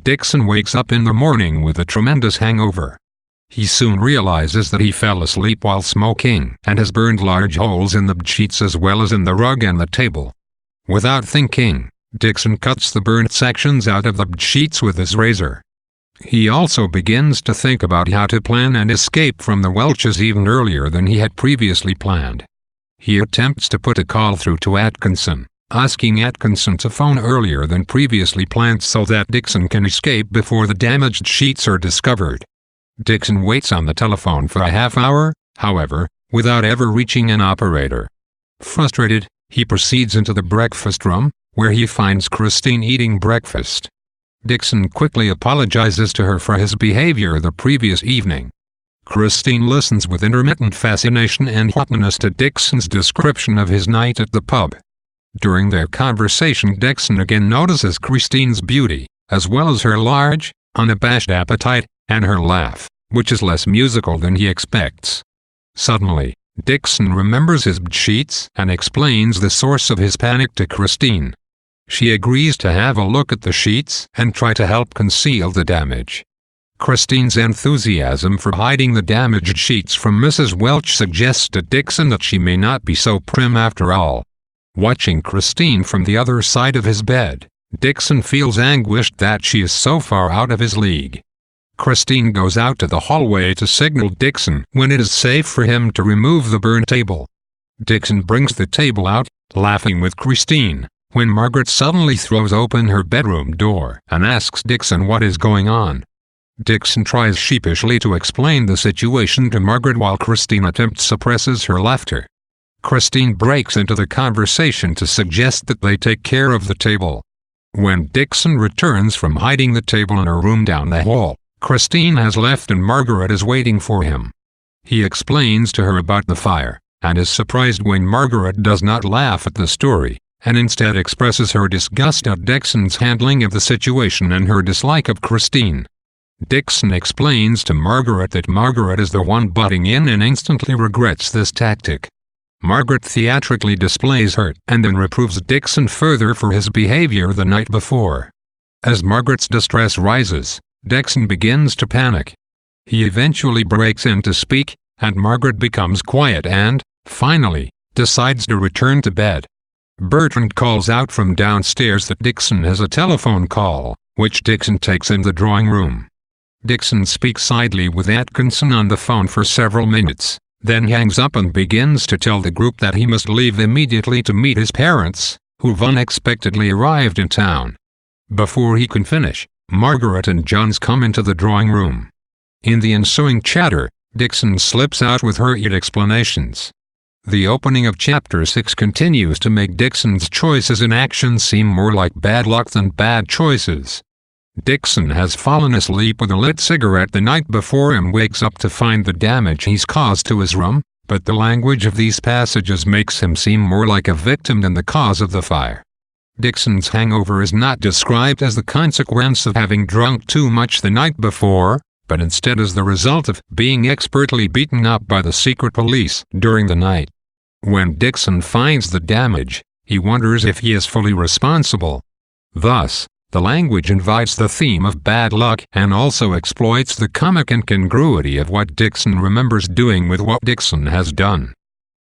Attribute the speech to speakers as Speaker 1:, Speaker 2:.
Speaker 1: Dixon wakes up in the morning with a tremendous hangover. He soon realizes that he fell asleep while smoking and has burned large holes in the bedsheets as well as in the rug and the table. Without thinking, Dixon cuts the burnt sections out of the bedsheets with his razor. He also begins to think about how to plan and escape from the Welches even earlier than he had previously planned. He attempts to put a call through to Atkinson, asking Atkinson to phone earlier than previously planned so that Dixon can escape before the damaged sheets are discovered. Dixon waits on the telephone for a half hour, however, without ever reaching an operator. Frustrated, he proceeds into the breakfast room, where he finds Christine eating breakfast. Dixon quickly apologizes to her for his behavior the previous evening. Christine listens with intermittent fascination and hotness to Dixon's description of his night at the pub. During their conversation, Dixon again notices Christine's beauty, as well as her large, unabashed appetite, and her laugh, which is less musical than he expects. Suddenly, Dixon remembers his bedsheets and explains the source of his panic to Christine. She agrees to have a look at the sheets and try to help conceal the damage. Christine's enthusiasm for hiding the damaged sheets from Mrs. Welch suggests to Dixon that she may not be so prim after all. Watching Christine from the other side of his bed, Dixon feels anguished that she is so far out of his league. Christine goes out to the hallway to signal Dixon when it is safe for him to remove the burnt table. Dixon brings the table out, laughing with Christine, when Margaret suddenly throws open her bedroom door and asks Dixon what is going on. Dixon tries sheepishly to explain the situation to Margaret while Christine suppresses her laughter. Christine breaks into the conversation to suggest that they take care of the table. When Dixon returns from hiding the table in her room down the hall, Christine has left and Margaret is waiting for him. He explains to her about the fire, and is surprised when Margaret does not laugh at the story, and instead expresses her disgust at Dixon's handling of the situation and her dislike of Christine. Dixon explains to Margaret that Margaret is the one butting in and instantly regrets this tactic. Margaret theatrically displays hurt and then reproves Dixon further for his behavior the night before. As Margaret's distress rises, Dixon begins to panic. He eventually breaks in to speak, and Margaret becomes quiet and, finally, decides to return to bed. Bertrand calls out from downstairs that Dixon has a telephone call, which Dixon takes in the drawing room. Dixon speaks idly with Atkinson on the phone for several minutes, then hangs up and begins to tell the group that he must leave immediately to meet his parents, who've unexpectedly arrived in town. Before he can finish, Margaret and Johns come into the drawing room. In the ensuing chatter, Dixon slips out with hurried explanations. The opening of Chapter 6 continues to make Dixon's choices in action seem more like bad luck than bad choices. Dixon has fallen asleep with a lit cigarette the night before and wakes up to find the damage he's caused to his room, but the language of these passages makes him seem more like a victim than the cause of the fire. Dixon's hangover is not described as the consequence of having drunk too much the night before, but instead as the result of being expertly beaten up by the secret police during the night. When Dixon finds the damage, he wonders if he is fully responsible. Thus, the language invites the theme of bad luck and also exploits the comic incongruity of what Dixon remembers doing with what Dixon has done.